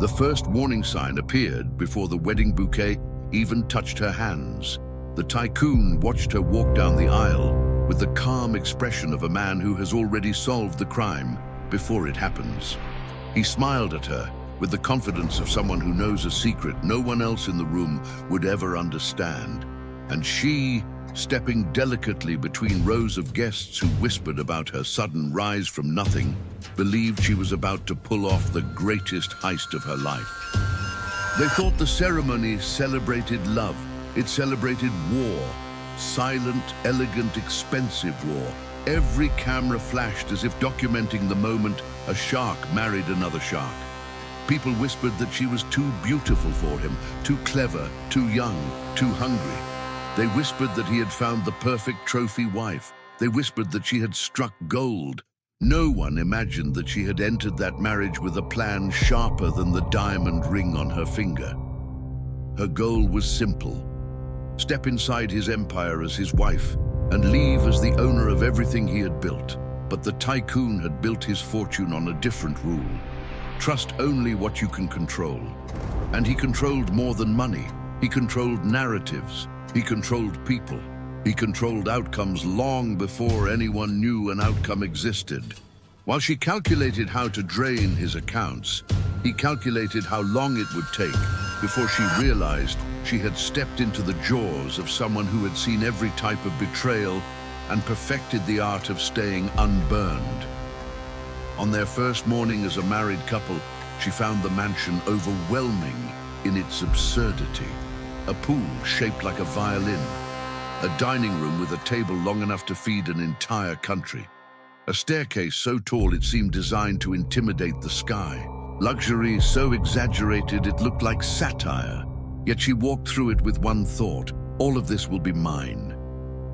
The first warning sign appeared before the wedding bouquet even touched her hands. The tycoon watched her walk down the aisle with the calm expression of a man who has already solved the crime before it happens. He smiled at her with the confidence of someone who knows a secret no one else in the room would ever understand. And she, stepping delicately between rows of guests who whispered about her sudden rise from nothing, believed she was about to pull off the greatest heist of her life. They thought the ceremony celebrated love. It celebrated war. Silent, elegant, expensive war. Every camera flashed as if documenting the moment a shark married another shark. People whispered that she was too beautiful for him, too clever, too young, too hungry. They whispered that he had found the perfect trophy wife. They whispered that she had struck gold. No one imagined that she had entered that marriage with a plan sharper than the diamond ring on her finger. Her goal was simple: step inside his empire as his wife and leave as the owner of everything he had built. But the tycoon had built his fortune on a different rule. Trust only what you can control. And he controlled more than money. He controlled narratives. He controlled people. He controlled outcomes long before anyone knew an outcome existed. While she calculated how to drain his accounts, he calculated how long it would take before she realized she had stepped into the jaws of someone who had seen every type of betrayal and perfected the art of staying unburned. On their first morning as a married couple, she found the mansion overwhelming in its absurdity. A pool shaped like a violin, a dining room with a table long enough to feed an entire country, a staircase so tall it seemed designed to intimidate the sky, luxury so exaggerated it looked like satire. Yet she walked through it with one thought: all of this will be mine.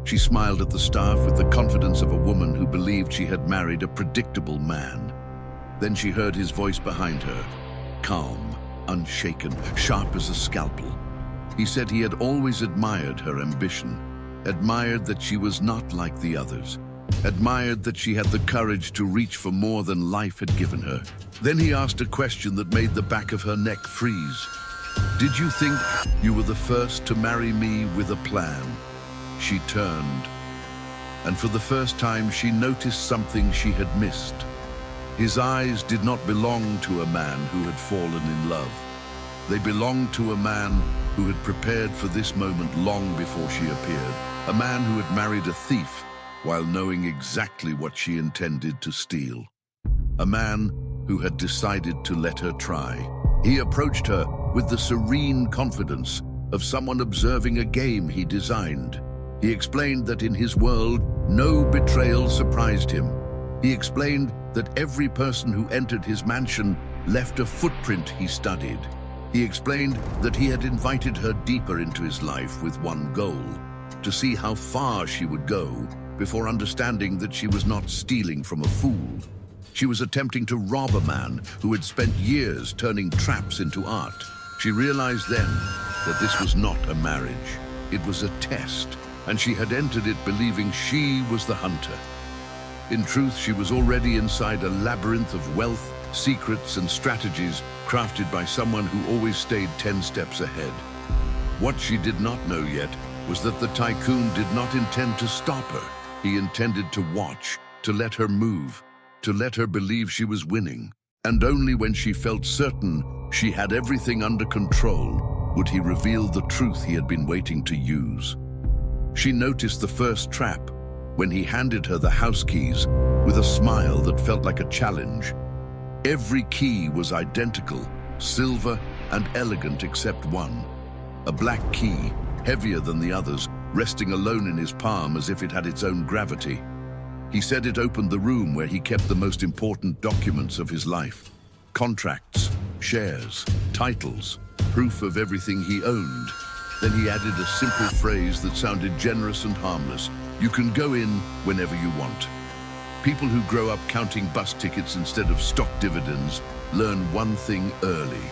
She smiled at the staff with the confidence of a woman who believed she had married a predictable man. Then she heard his voice behind her, calm, unshaken, sharp as a scalpel. He said he had always admired her ambition, admired that she was not like the others, admired that she had the courage to reach for more than life had given her. Then he asked a question that made the back of her neck freeze. Did you think you were the first to marry me with a plan? She turned, and for the first time she noticed something she had missed. His eyes did not belong to a man who had fallen in love. They belonged to a man who had prepared for this moment long before she appeared, a man who had married a thief while knowing exactly what she intended to steal, a man who had decided to let her try. He approached her with the serene confidence of someone observing a game he designed. He explained that in his world, no betrayal surprised him. He explained that every person who entered his mansion left a footprint he studied. He explained that he had invited her deeper into his life with one goal: to see how far she would go before understanding that she was not stealing from a fool. She was attempting to rob a man who had spent years turning traps into art. She realized then that this was not a marriage. It was a test, and she had entered it believing she was the hunter. In truth, she was already inside a labyrinth of wealth, secrets, and strategies crafted by someone who always stayed 10 steps ahead. What she did not know yet was that the tycoon did not intend to stop her. He intended to watch, to let her move, to let her believe she was winning. And only when she felt certain she had everything under control would he reveal the truth he had been waiting to use. She noticed the first trap when he handed her the house keys with a smile that felt like a challenge. Every key was identical, silver and elegant except one. A black key, heavier than the others, resting alone in his palm as if it had its own gravity. He said it opened the room where he kept the most important documents of his life: contracts, shares, titles, proof of everything he owned. Then he added a simple phrase that sounded generous and harmless: you can go in whenever you want. People who grow up counting bus tickets instead of stock dividends learn one thing early: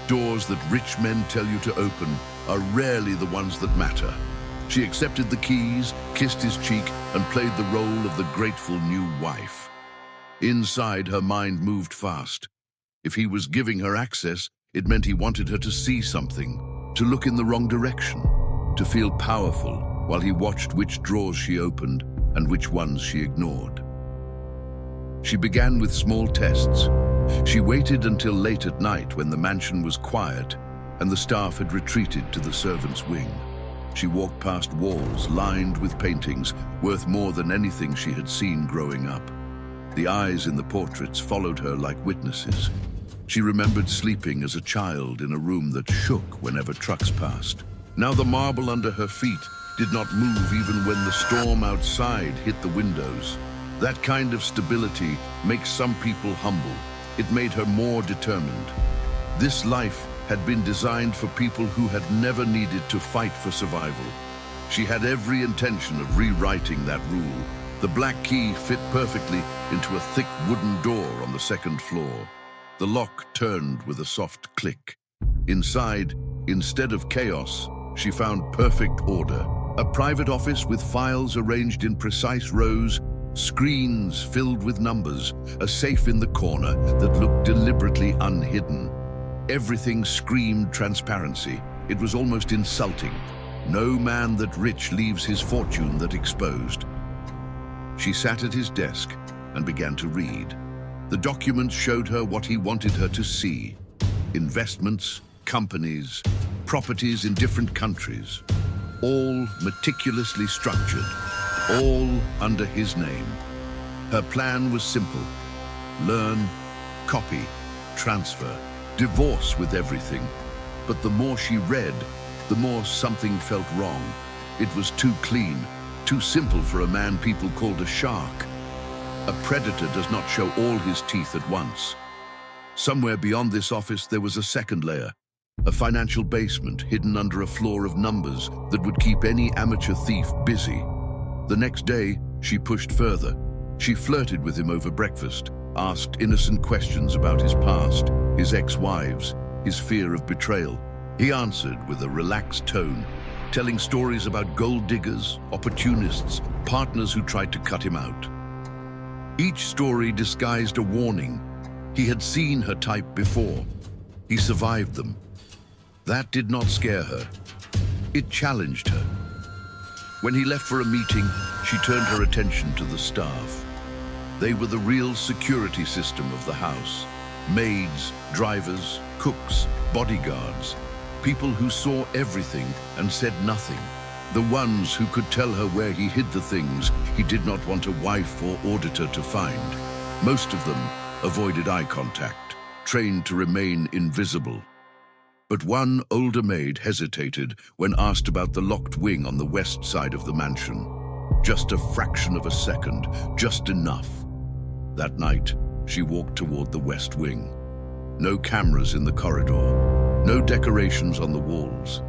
doors that rich men tell you to open are rarely the ones that matter. She accepted the keys, kissed his cheek, and played the role of the grateful new wife. Inside, her mind moved fast. If he was giving her access, it meant he wanted her to see something, to look in the wrong direction, to feel powerful while he watched which drawers she opened and which ones she ignored. She began with small tests. She waited until late at night when the mansion was quiet and the staff had retreated to the servants' wing. She walked past walls lined with paintings worth more than anything she had seen growing up. The eyes in the portraits followed her like witnesses. She remembered sleeping as a child in a room that shook whenever trucks passed. Now the marble under her feet did not move even when the storm outside hit the windows. That kind of stability makes some people humble. It made her more determined. This life had been designed for people who had never needed to fight for survival. She had every intention of rewriting that rule. The black key fit perfectly into a thick wooden door on the second floor. The lock turned with a soft click. Inside, instead of chaos, she found perfect order. A private office with files arranged in precise rows, screens filled with numbers, a safe in the corner that looked deliberately unhidden. Everything screamed transparency. It was almost insulting. No man that rich leaves his fortune that exposed. She sat at his desk and began to read. The documents showed her what he wanted her to see. Investments, companies, properties in different countries, all meticulously structured, all under his name. Her plan was simple: learn, copy, transfer, divorce with everything. But the more she read, the more something felt wrong. It was too clean, too simple for a man people called a shark. A predator does not show all his teeth at once. Somewhere beyond this office there was a second layer, a financial basement hidden under a floor of numbers that would keep any amateur thief busy. The next day, she pushed further. She flirted with him over breakfast, asked innocent questions about his past, his ex-wives, his fear of betrayal. He answered with a relaxed tone, telling stories about gold diggers, opportunists, partners who tried to cut him out. Each story disguised a warning. He had seen her type before. He survived them. That did not scare her. It challenged her. When he left for a meeting, she turned her attention to the staff. They were the real security system of the house. Maids, drivers, cooks, bodyguards. People who saw everything and said nothing. The ones who could tell her where he hid the things he did not want a wife or auditor to find. Most of them avoided eye contact, trained to remain invisible. But one older maid hesitated when asked about the locked wing on the west side of the mansion. Just a fraction of a second, just enough. That night, she walked toward the west wing. No cameras in the corridor, no decorations on the walls.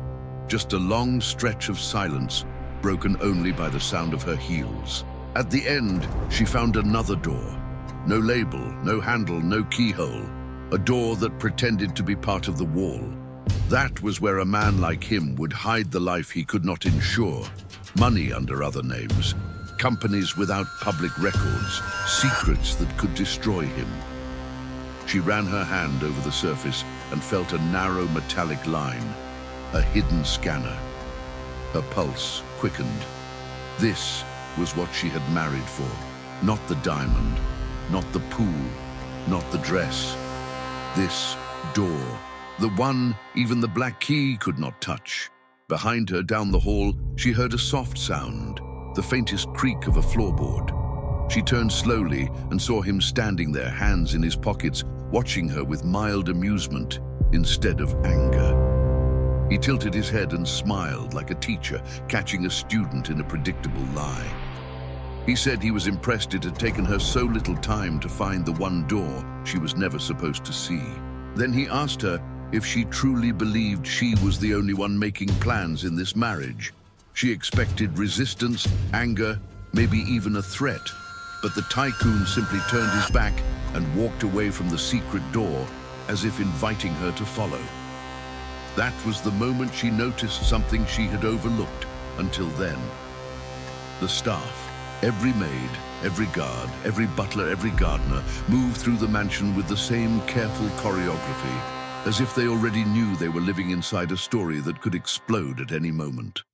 Just a long stretch of silence, broken only by the sound of her heels. At the end, she found another door. No label, no handle, no keyhole. A door that pretended to be part of the wall. That was where a man like him would hide the life he could not insure. Money under other names. Companies without public records. Secrets that could destroy him. She ran her hand over the surface and felt a narrow metallic line. A hidden scanner. Her pulse quickened. This was what she had married for. Not the diamond, not the pool, not the dress. This door, the one even the black key could not touch. Behind her, down the hall, she heard a soft sound, the faintest creak of a floorboard. She turned slowly and saw him standing there, hands in his pockets, watching her with mild amusement instead of anger. He tilted his head and smiled like a teacher catching a student in a predictable lie. He said he was impressed it had taken her so little time to find the one door she was never supposed to see. Then he asked her if she truly believed she was the only one making plans in this marriage. She expected resistance, anger, maybe even a threat. But the tycoon simply turned his back and walked away from the secret door as if inviting her to follow. That was the moment she noticed something she had overlooked until then. The staff, every maid, Every guard, every butler, every gardener moved through the mansion with the same careful choreography, as if they already knew they were living inside a story that could explode at any moment.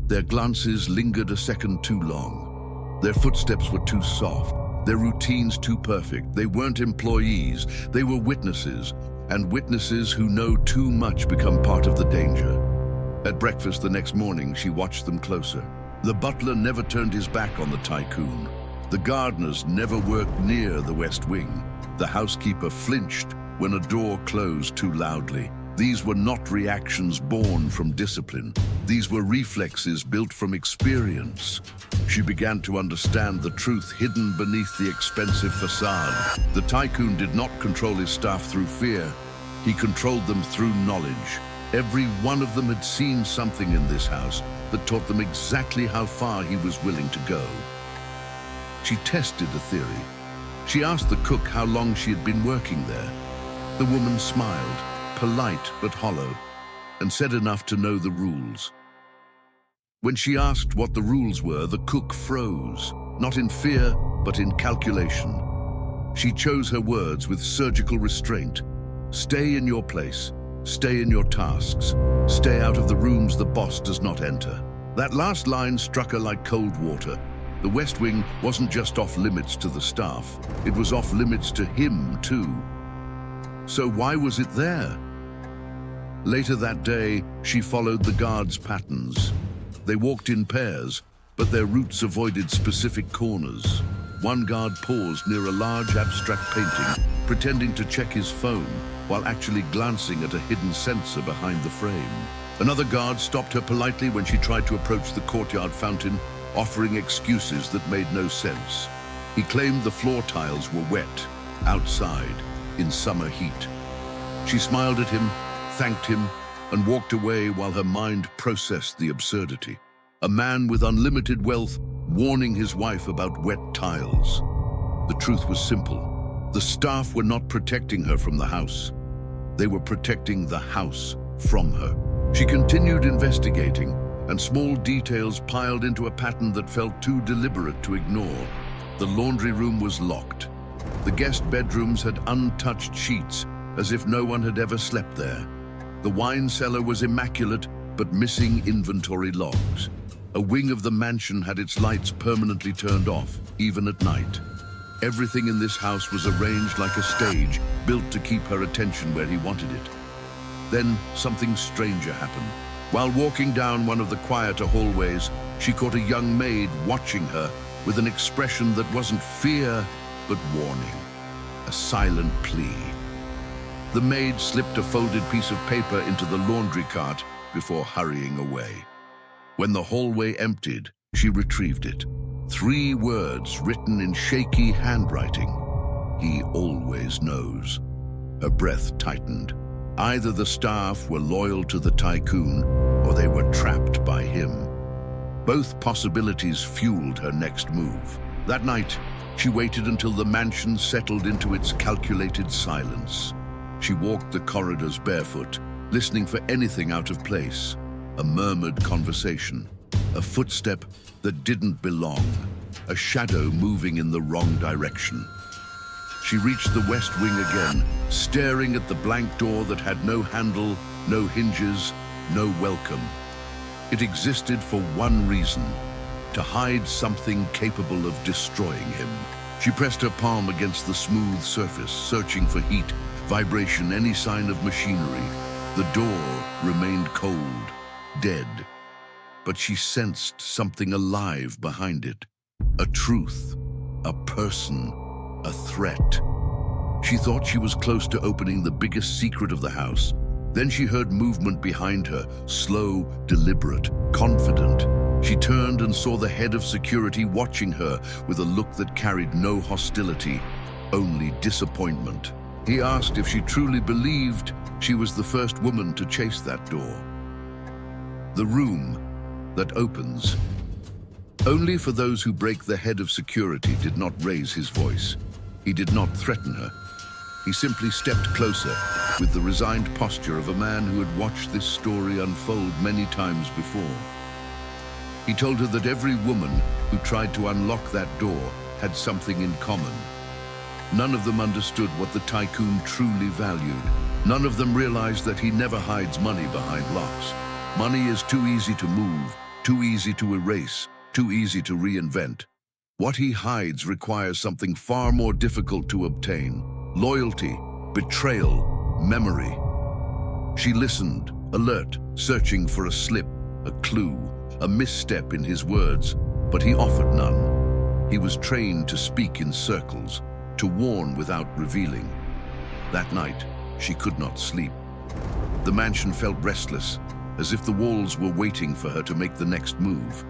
Their glances lingered a second too long. Their footsteps were too soft, their routines too perfect. They weren't employees, they were witnesses, and witnesses who know too much become part of the danger. At breakfast the next morning, she watched them closer. The butler never turned his back on the tycoon. The gardeners never worked near the West Wing. The housekeeper flinched when a door closed too loudly. These were not reactions born from discipline. These were reflexes built from experience. She began to understand the truth hidden beneath the expensive facade. The tycoon did not control his staff through fear. He controlled them through knowledge. Every one of them had seen something in this house that taught them exactly how far he was willing to go. She tested a theory. She asked the cook how long she had been working there. The woman smiled, polite but hollow, and said enough to know the rules. When she asked what the rules were, the cook froze, not in fear, but in calculation. She chose her words with surgical restraint. Stay in your place, stay in your tasks, stay out of the rooms the boss does not enter. That last line struck her like cold water. The West Wing wasn't just off limits to the staff, it was off limits to him too. So why was it there? Later that day, she followed the guards' patterns. They walked in pairs, but their routes avoided specific corners. One guard paused near a large abstract painting, pretending to check his phone while actually glancing at a hidden sensor behind the frame. Another guard stopped her politely when she tried to approach the courtyard fountain, offering excuses that made no sense. He claimed the floor tiles were wet, outside, in summer heat. She smiled at him, thanked him, and walked away while her mind processed the absurdity. A man with unlimited wealth warning his wife about wet tiles. The truth was simple. The staff were not protecting her from the house. They were protecting the house from her. She continued investigating, and small details piled into a pattern that felt too deliberate to ignore. The laundry room was locked. The guest bedrooms had untouched sheets, as if no one had ever slept there. The wine cellar was immaculate, but missing inventory logs. A wing of the mansion had its lights permanently turned off, even at night. Everything in this house was arranged like a stage, built to keep her attention where he wanted it. Then something stranger happened. While walking down one of the quieter hallways, she caught a young maid watching her with an expression that wasn't fear, but warning. A silent plea. The maid slipped a folded piece of paper into the laundry cart before hurrying away. When the hallway emptied, she retrieved it. 3 words written in shaky handwriting. He always knows. Her breath tightened. Either the staff were loyal to the tycoon, or they were trapped by him. Both possibilities fueled her next move. That night, she waited until the mansion settled into its calculated silence. She walked the corridors barefoot, listening for anything out of place. A murmured conversation, a footstep that didn't belong, a shadow moving in the wrong direction. She reached the West Wing again, staring at the blank door that had no handle, no hinges, no welcome. It existed for one reason: to hide something capable of destroying him. She pressed her palm against the smooth surface, searching for heat, vibration, any sign of machinery. The door remained cold, dead, but she sensed something alive behind it. A truth, a person, a threat. She thought she was close to opening the biggest secret of the house. Then she heard movement behind her, slow, deliberate, confident. She turned and saw the head of security watching her with a look that carried no hostility, only disappointment. He asked if she truly believed she was the first woman to chase that door. The room that opens. Only for those who break. The head of security did not raise his voice. He did not threaten her. He simply stepped closer with the resigned posture of a man who had watched this story unfold many times before. He told her that every woman who tried to unlock that door had something in common. None of them understood what the tycoon truly valued. None of them realized that he never hides money behind locks. Money is too easy to move, too easy to erase, too easy to reinvent. What he hides requires something far more difficult to obtain: loyalty, betrayal, memory. She listened, alert, searching for a slip, a clue, a misstep in his words, but he offered none. He was trained to speak in circles, to warn without revealing. That night, she could not sleep. The mansion felt restless, as if the walls were waiting for her to make the next move.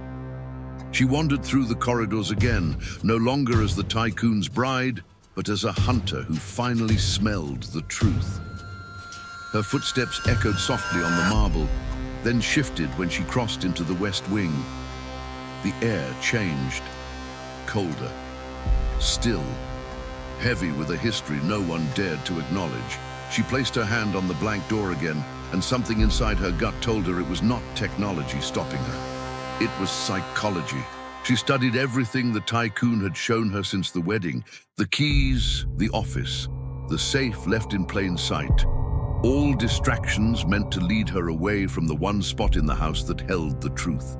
She wandered through the corridors again, no longer as the tycoon's bride, but as a hunter who finally smelled the truth. Her footsteps echoed softly on the marble, then shifted when she crossed into the west wing. The air changed, colder, still, heavy with a history no one dared to acknowledge. She placed her hand on the blank door again, and something inside her gut told her it was not technology stopping her. It was psychology. She studied everything the tycoon had shown her since the wedding: the keys, the office, the safe left in plain sight. All distractions meant to lead her away from the one spot in the house that held the truth.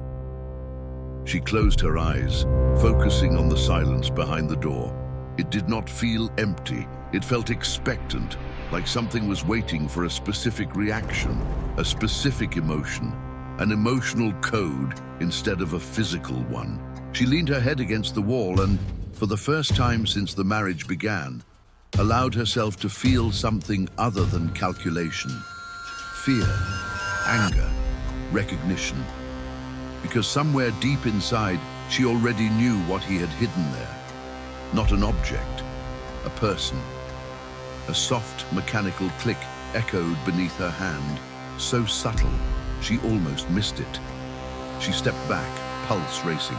She closed her eyes, focusing on the silence behind the door. It did not feel empty. It felt expectant, like something was waiting for a specific reaction, a specific emotion, an emotional code instead of a physical one. She leaned her head against the wall and, for the first time since the marriage began, allowed herself to feel something other than calculation. Fear, anger, recognition. Because somewhere deep inside, she already knew what he had hidden there. Not an object, a person. A soft, mechanical click echoed beneath her hand, so subtle, she almost missed it. She stepped back, pulse racing.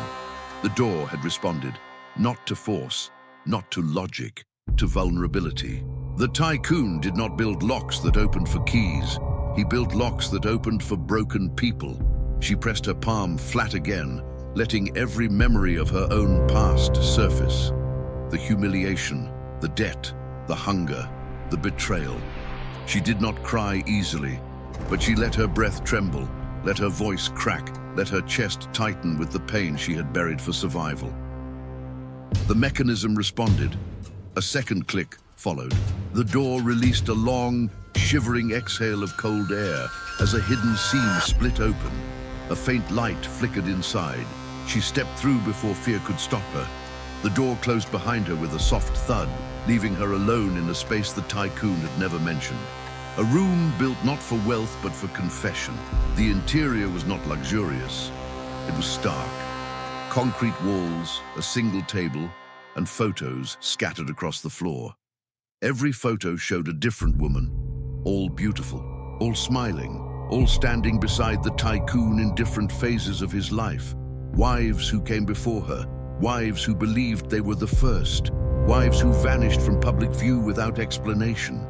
The door had responded, not to force, not to logic, to vulnerability. The tycoon did not build locks that opened for keys. He built locks that opened for broken people. She pressed her palm flat again, letting every memory of her own past surface. The humiliation, the debt, the hunger, the betrayal. She did not cry easily, but she let her breath tremble, let her voice crack, let her chest tighten with the pain she had buried for survival. The mechanism responded. A second click followed. The door released a long, shivering exhale of cold air as a hidden seam split open. A faint light flickered inside. She stepped through before fear could stop her. The door closed behind her with a soft thud, leaving her alone in a space the tycoon had never mentioned. A room built not for wealth but for confession. The interior was not luxurious. It was stark. Concrete walls, a single table, and photos scattered across the floor. Every photo showed a different woman, all beautiful, all smiling, all standing beside the tycoon in different phases of his life. Wives who came before her, wives who believed they were the first, wives who vanished from public view without explanation.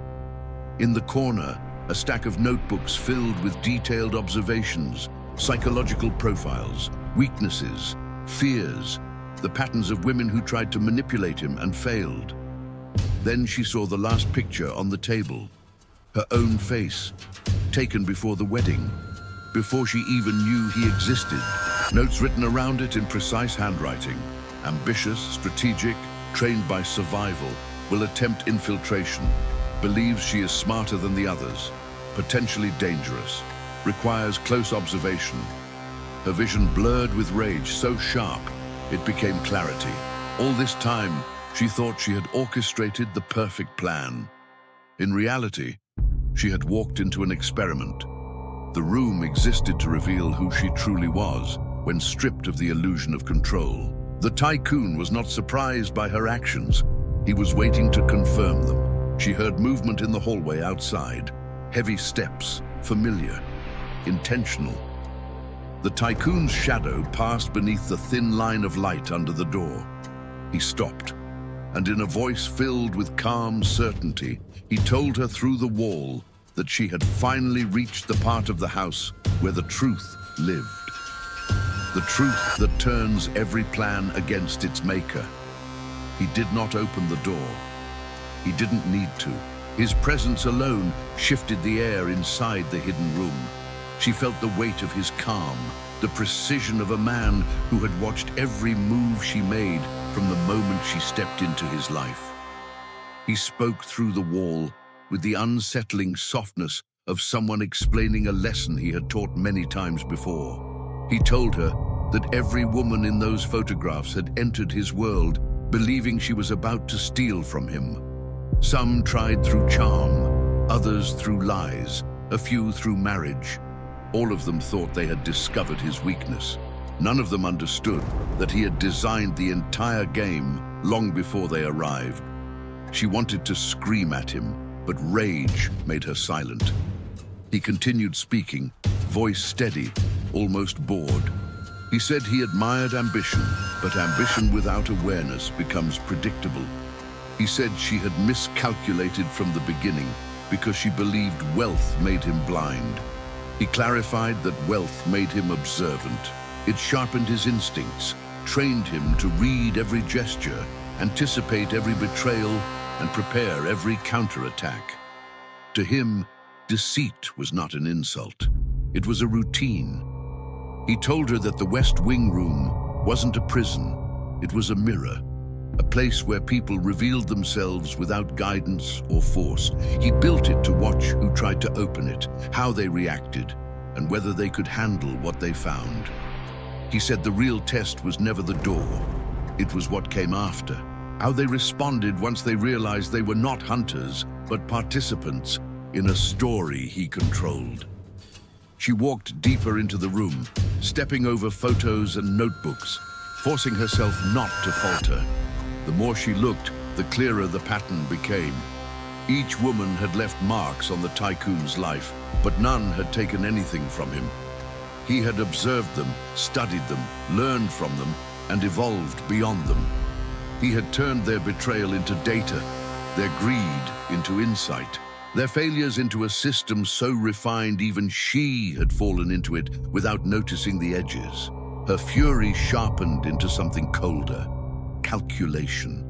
In the corner, a stack of notebooks filled with detailed observations, psychological profiles, weaknesses, fears, the patterns of women who tried to manipulate him and failed. Then she saw the last picture on the table, her own face, taken before the wedding, before she even knew he existed. Notes written around it in precise handwriting. Ambitious, strategic, trained by survival, will attempt infiltration, believes she is smarter than the others, potentially dangerous, requires close observation. Her vision blurred with rage so sharp, it became clarity. All this time, she thought she had orchestrated the perfect plan. In reality, she had walked into an experiment. The room existed to reveal who she truly was when stripped of the illusion of control. The tycoon was not surprised by her actions. He was waiting to confirm them. She heard movement in the hallway outside. Heavy steps, familiar, intentional. The tycoon's shadow passed beneath the thin line of light under the door. He stopped, and in a voice filled with calm certainty, he told her through the wall that she had finally reached the part of the house where the truth lived. The truth that turns every plan against its maker. He did not open the door. He didn't need to. His presence alone shifted the air inside the hidden room. She felt the weight of his calm, the precision of a man who had watched every move she made from the moment she stepped into his life. He spoke through the wall with the unsettling softness of someone explaining a lesson he had taught many times before. He told her that every woman in those photographs had entered his world believing she was about to steal from him. Some tried through charm, others through lies, a few through marriage. All of them thought they had discovered his weakness. None of them understood that he had designed the entire game long before they arrived. She wanted to scream at him, but rage made her silent. He continued speaking, voice steady, almost bored. He said he admired ambition, but ambition without awareness becomes predictable. He said she had miscalculated from the beginning because she believed wealth made him blind. He clarified that wealth made him observant. It sharpened his instincts, trained him to read every gesture, anticipate every betrayal, and prepare every counterattack. To him, deceit was not an insult. It was a routine. He told her that the West Wing room wasn't a prison. It was a mirror, a place where people revealed themselves without guidance or force. He built it to watch who tried to open it, how they reacted, and whether they could handle what they found. He said the real test was never the door. It was what came after, how they responded once they realized they were not hunters, but participants in a story he controlled. She walked deeper into the room, stepping over photos and notebooks, forcing herself not to falter. The more she looked, the clearer the pattern became. Each woman had left marks on the tycoon's life, but none had taken anything from him. He had observed them, studied them, learned from them, and evolved beyond them. He had turned their betrayal into data, their greed into insight, their failures into a system so refined even she had fallen into it without noticing the edges. Her fury sharpened into something colder: calculation.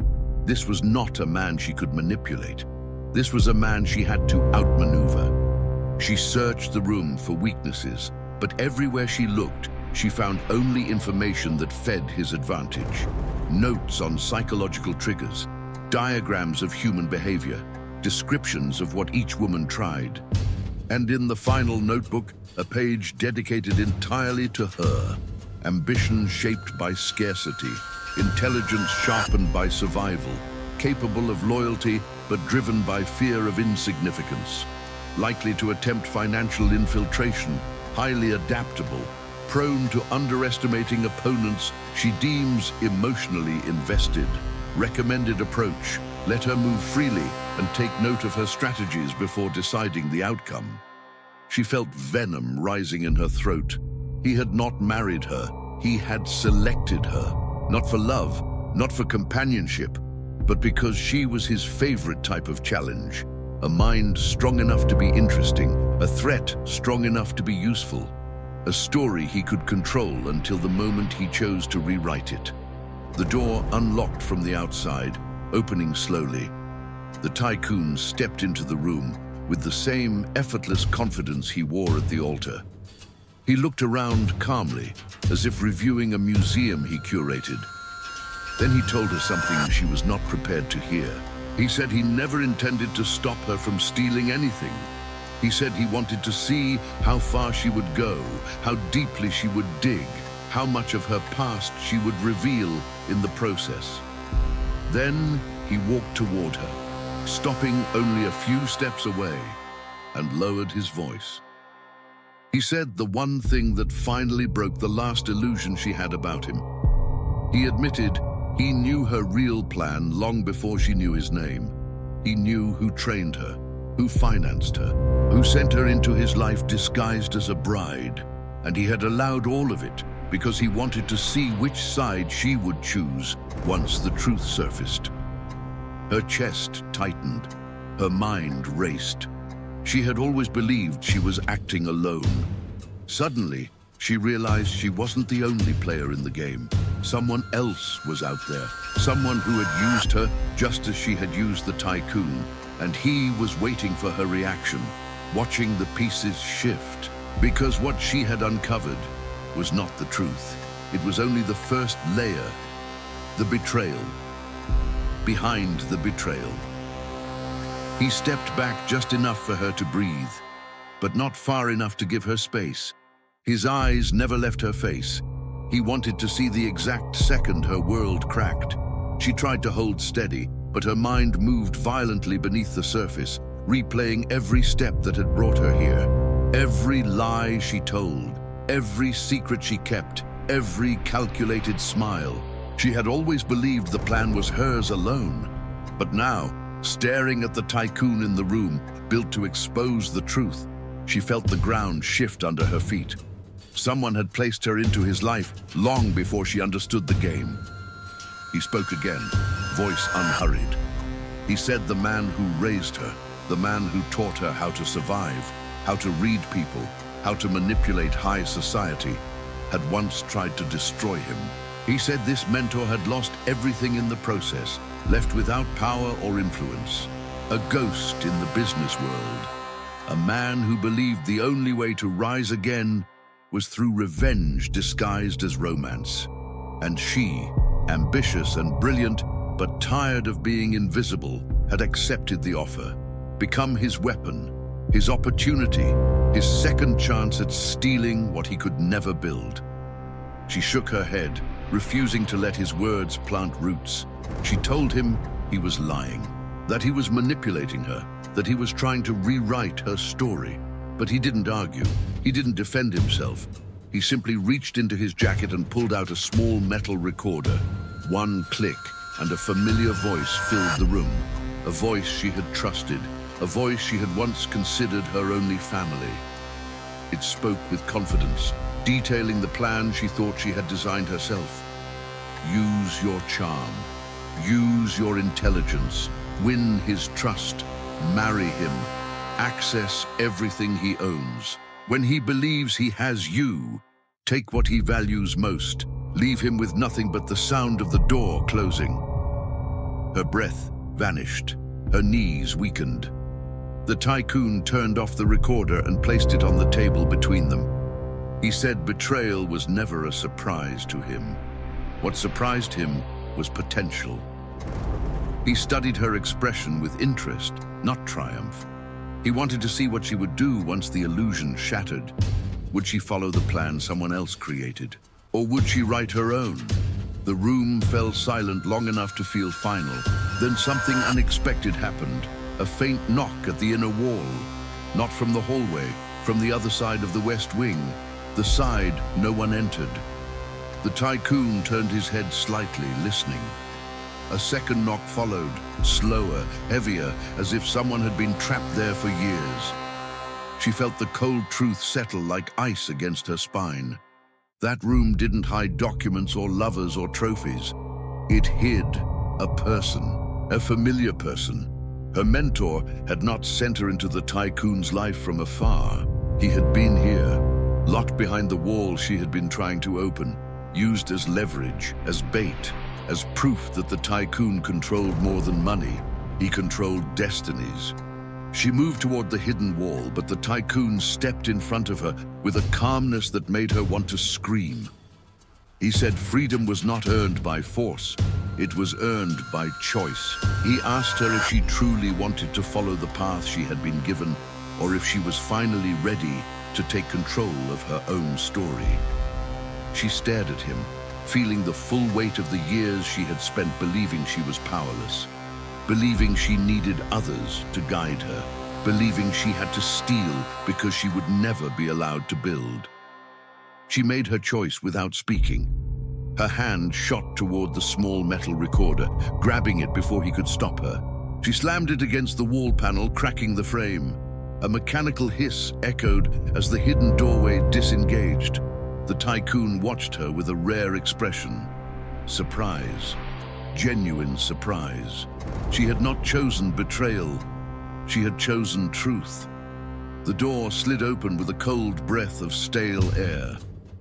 This was not a man she could manipulate. This was a man she had to outmaneuver. She searched the room for weaknesses, but everywhere she looked, she found only information that fed his advantage. Notes on psychological triggers, diagrams of human behavior, descriptions of what each woman tried. And in the final notebook, a page dedicated entirely to her. Ambition shaped by scarcity, intelligence sharpened by survival, capable of loyalty but driven by fear of insignificance, likely to attempt financial infiltration, highly adaptable, prone to underestimating opponents she deems emotionally invested. Recommended approach: let her move freely and take note of her strategies before deciding the outcome. She felt venom rising in her throat. He had not married her. He had selected her, not for love, not for companionship, but because she was his favorite type of challenge. A mind strong enough to be interesting, a threat strong enough to be useful, a story he could control until the moment he chose to rewrite it. The door unlocked from the outside, opening slowly. The tycoon stepped into the room with the same effortless confidence he wore at the altar. He looked around calmly, as if reviewing a museum he curated. Then he told her something she was not prepared to hear. He said he never intended to stop her from stealing anything. He said he wanted to see how far she would go, how deeply she would dig, how much of her past she would reveal in the process. Then he walked toward her, stopping only a few steps away, and lowered his voice. He said the one thing that finally broke the last illusion she had about him. He admitted he knew her real plan long before she knew his name. He knew who trained her, who financed her, who sent her into his life disguised as a bride, and he had allowed all of it because he wanted to see which side she would choose once the truth surfaced. Her chest tightened, her mind raced. She had always believed she was acting alone. Suddenly, she realized she wasn't the only player in the game. Someone else was out there, someone who had used her just as she had used the tycoon, and he was waiting for her reaction, watching the pieces shift, because what she had uncovered was not the truth. It was only the first layer, the betrayal. Behind the betrayal. He stepped back just enough for her to breathe, but not far enough to give her space. His eyes never left her face. He wanted to see the exact second her world cracked. She tried to hold steady, but her mind moved violently beneath the surface, replaying every step that had brought her here. Every lie she told, every secret she kept, every calculated smile. She had always believed the plan was hers alone. But now, staring at the tycoon in the room, built to expose the truth, she felt the ground shift under her feet. Someone had placed her into his life long before she understood the game. He spoke again, voice unhurried. He said the man who raised her, the man who taught her how to survive, how to read people, how to manipulate high society, had once tried to destroy him. He said this mentor had lost everything in the process, left without power or influence. A ghost in the business world. A man who believed the only way to rise again was through revenge disguised as romance. And she, ambitious and brilliant, but tired of being invisible, had accepted the offer, become his weapon, his opportunity, his second chance at stealing what he could never build. She shook her head, refusing to let his words plant roots. She told him he was lying, that he was manipulating her, that he was trying to rewrite her story. But he didn't argue. He didn't defend himself. He simply reached into his jacket and pulled out a small metal recorder. One click, and a familiar voice filled the room. A voice she had trusted, a voice she had once considered her only family. It spoke with confidence, detailing the plan she thought she had designed herself. Use your charm. Use your intelligence. Win his trust. Marry him. Access everything he owns. When he believes he has you, take what he values most. Leave him with nothing but the sound of the door closing. Her breath vanished. Her knees weakened. The tycoon turned off the recorder and placed it on the table between them. He said betrayal was never a surprise to him. What surprised him was potential. He studied her expression with interest, not triumph. He wanted to see what she would do once the illusion shattered. Would she follow the plan someone else created? Or would she write her own? The room fell silent long enough to feel final. Then something unexpected happened. A faint knock at the inner wall. Not from the hallway, from the other side of the west wing. The side no one entered. The tycoon turned his head slightly, listening. A second knock followed, slower, heavier, as if someone had been trapped there for years. She felt the cold truth settle like ice against her spine. That room didn't hide documents or lovers or trophies. It hid a person, a familiar person. Her mentor had not sent her into the tycoon's life from afar. He had been here, locked behind the wall she had been trying to open, used as leverage, as bait, as proof that the tycoon controlled more than money. He controlled destinies. She moved toward the hidden wall, but the tycoon stepped in front of her with a calmness that made her want to scream. He said freedom was not earned by force, it was earned by choice. He asked her if she truly wanted to follow the path she had been given, or if she was finally ready to take control of her own story. She stared at him, feeling the full weight of the years she had spent believing she was powerless, believing she needed others to guide her, believing she had to steal because she would never be allowed to build. She made her choice without speaking. Her hand shot toward the small metal recorder, grabbing it before he could stop her. She slammed it against the wall panel, cracking the frame. A mechanical hiss echoed as the hidden doorway disengaged. The tycoon watched her with a rare expression. Surprise. Genuine surprise. She had not chosen betrayal. She had chosen truth. The door slid open with a cold breath of stale air.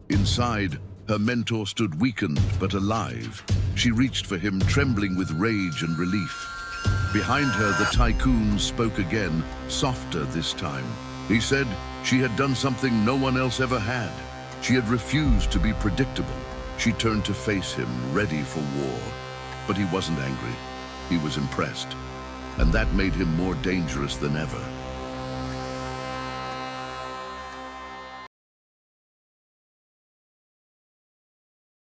Inside, Her mentor stood weakened but alive. She reached for him, trembling with rage and relief. Behind her, the tycoon spoke again, softer this time. He said she had done something no one else ever had. She had refused to be predictable. She turned to face him, ready for war. But he wasn't angry. He was impressed. And that made him more dangerous than ever.